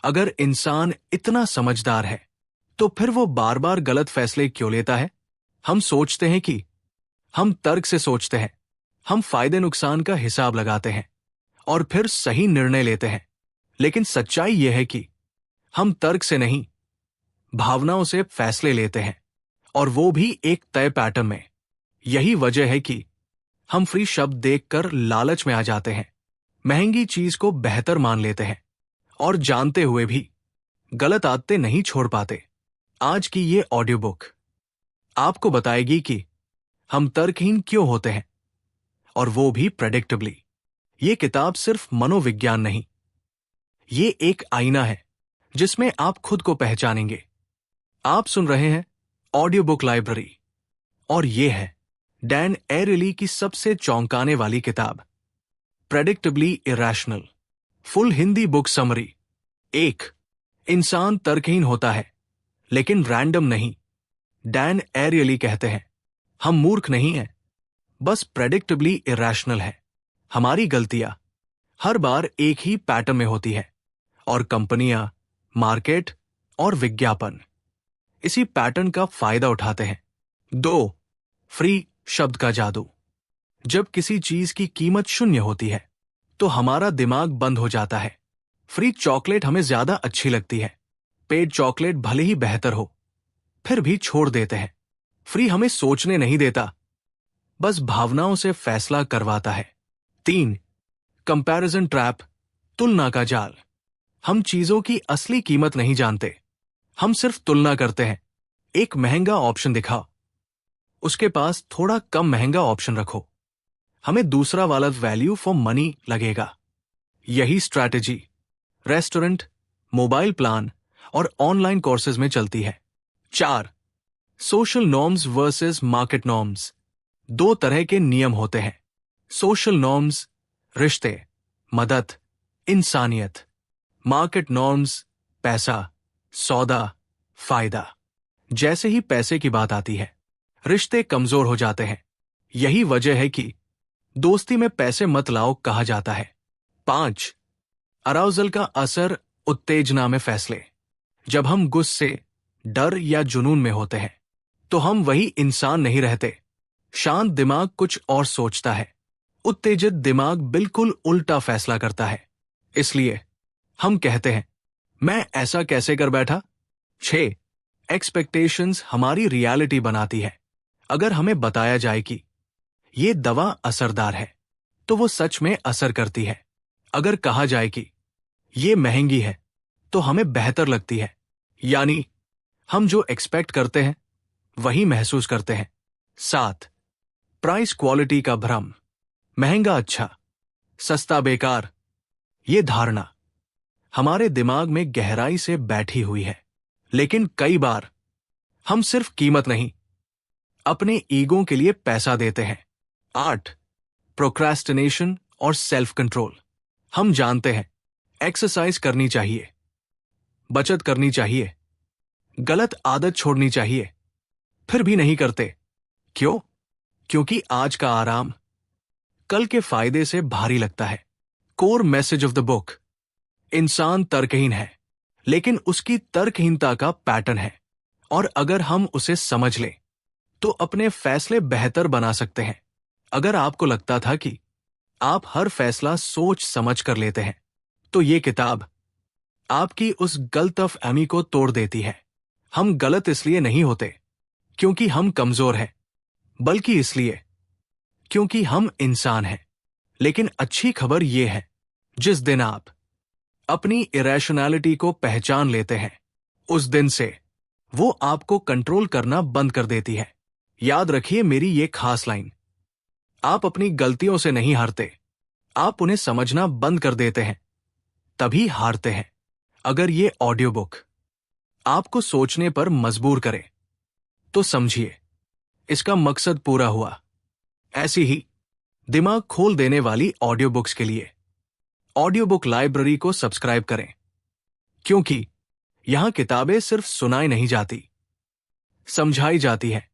अगर इंसान इतना समझदार है तो फिर वो बार बार गलत फैसले क्यों लेता है? हम सोचते हैं कि हम तर्क से सोचते हैं, हम फायदे नुकसान का हिसाब लगाते हैं और फिर सही निर्णय लेते हैं। लेकिन सच्चाई यह है कि हम तर्क से नहीं, भावनाओं से फैसले लेते हैं, और वो भी एक तय पैटर्न में। यही वजह है कि हम फ्री शब्द देखकर लालच में आ जाते हैं, महंगी चीज को बेहतर मान लेते हैं और जानते हुए भी गलत आदतें नहीं छोड़ पाते। आज की ये ऑडियो बुक आपको बताएगी कि हम तर्कहीन क्यों होते हैं, और वो भी प्रेडिक्टेबली। ये किताब सिर्फ मनोविज्ञान नहीं, ये एक आईना है जिसमें आप खुद को पहचानेंगे। आप सुन रहे हैं ऑडियो बुक लाइब्रेरी, और ये है डैन एरिली की सबसे चौंकाने वाली किताब, predictably irrational. Full Hindi book summary. 1. इंसान तर्कहीन होता है लेकिन रैंडम नहीं। डैन एरियली कहते हैं, हम मूर्ख नहीं हैं, बस प्रेडिक्टेबली इरैशनल है। हमारी गलतियां हर बार एक ही पैटर्न में होती है, और कंपनियां, मार्केट और विज्ञापन इसी पैटर्न का फायदा उठाते हैं। 2. फ्री शब्द का जादू। जब किसी चीज की कीमत शून्य होती है तो हमारा दिमाग बंद हो जाता है। फ्री चॉकलेट हमें ज्यादा अच्छी लगती है, पेड चॉकलेट भले ही बेहतर हो, फिर भी छोड़ देते हैं। फ्री हमें सोचने नहीं देता, बस भावनाओं से फैसला करवाता है। 3. कंपैरिजन ट्रैप, तुलना का जाल। हम चीजों की असली कीमत नहीं जानते, हम सिर्फ तुलना करते हैं। एक महंगा ऑप्शन दिखाओ, उसके पास थोड़ा कम महंगा ऑप्शन रखो, हमें दूसरा वाला वैल्यू फॉर मनी लगेगा। यही स्ट्रैटेजी रेस्टोरेंट, मोबाइल प्लान और ऑनलाइन कोर्सेज में चलती है। 4. Social norms versus market norms. 2 तरह के नियम होते हैं। सोशल नॉर्म्स, रिश्ते, मदद, इंसानियत। मार्केट नॉर्म्स, पैसा, सौदा, फायदा। जैसे ही पैसे की बात आती है, रिश्ते कमजोर हो जाते हैं। यही वजह है कि दोस्ती में पैसे मत लाओ कहा जाता है। 5. अराउजल का असर, उत्तेजना में फैसले। जब हम गुस्से, डर या जुनून में होते हैं तो हम वही इंसान नहीं रहते। शांत दिमाग कुछ और सोचता है, उत्तेजित दिमाग बिल्कुल उल्टा फैसला करता है। इसलिए हम कहते हैं, मैं ऐसा कैसे कर बैठा। 6. एक्सपेक्टेशंस हमारी रियलिटी बनाती है। अगर हमें बताया जाए कि ये दवा असरदार है तो वो सच में असर करती है। अगर कहा जाए कि ये महंगी है तो हमें बेहतर लगती है। यानी हम जो एक्सपेक्ट करते हैं वही महसूस करते हैं। 7. प्राइस क्वालिटी का भ्रम। महंगा अच्छा, सस्ता बेकार। ये धारणा हमारे दिमाग में गहराई से बैठी हुई है, लेकिन कई बार हम सिर्फ कीमत नहीं, अपने ईगो के लिए पैसा देते हैं। 8. प्रोक्रेस्टिनेशन और सेल्फ कंट्रोल। हम जानते हैं एक्सरसाइज करनी चाहिए, बचत करनी चाहिए, गलत आदत छोड़नी चाहिए, फिर भी नहीं करते। क्यों? क्योंकि आज का आराम कल के फायदे से भारी लगता है। Core message of the book, इंसान तर्कहीन है, लेकिन उसकी तर्कहीनता का पैटर्न है, और अगर हम उसे समझ लें तो अपने फैसले बेहतर बना सकते हैं। अगर आपको लगता था कि आप हर फैसला सोच समझ कर लेते हैं, तो ये किताब आपकी उस गलतफहमी को तोड़ देती है। हम गलत इसलिए नहीं होते क्योंकि हम कमजोर हैं, बल्कि इसलिए क्योंकि हम इंसान हैं। लेकिन अच्छी खबर यह है, जिस दिन आप अपनी इरेशनैलिटी को पहचान लेते हैं, उस दिन से वो आपको कंट्रोल करना बंद कर देती है। याद रखिए मेरी ये खास लाइन, आप अपनी गलतियों से नहीं हारते, आप उन्हें समझना बंद कर देते हैं, तभी हारते हैं। अगर ये ऑडियो बुक आपको सोचने पर मजबूर करे तो समझिए इसका मकसद पूरा हुआ। ऐसी ही दिमाग खोल देने वाली ऑडियो बुक्स के लिए ऑडियो बुक लाइब्रेरी को सब्सक्राइब करें, क्योंकि यहां किताबें सिर्फ सुनाई नहीं जाती, समझाई जाती है।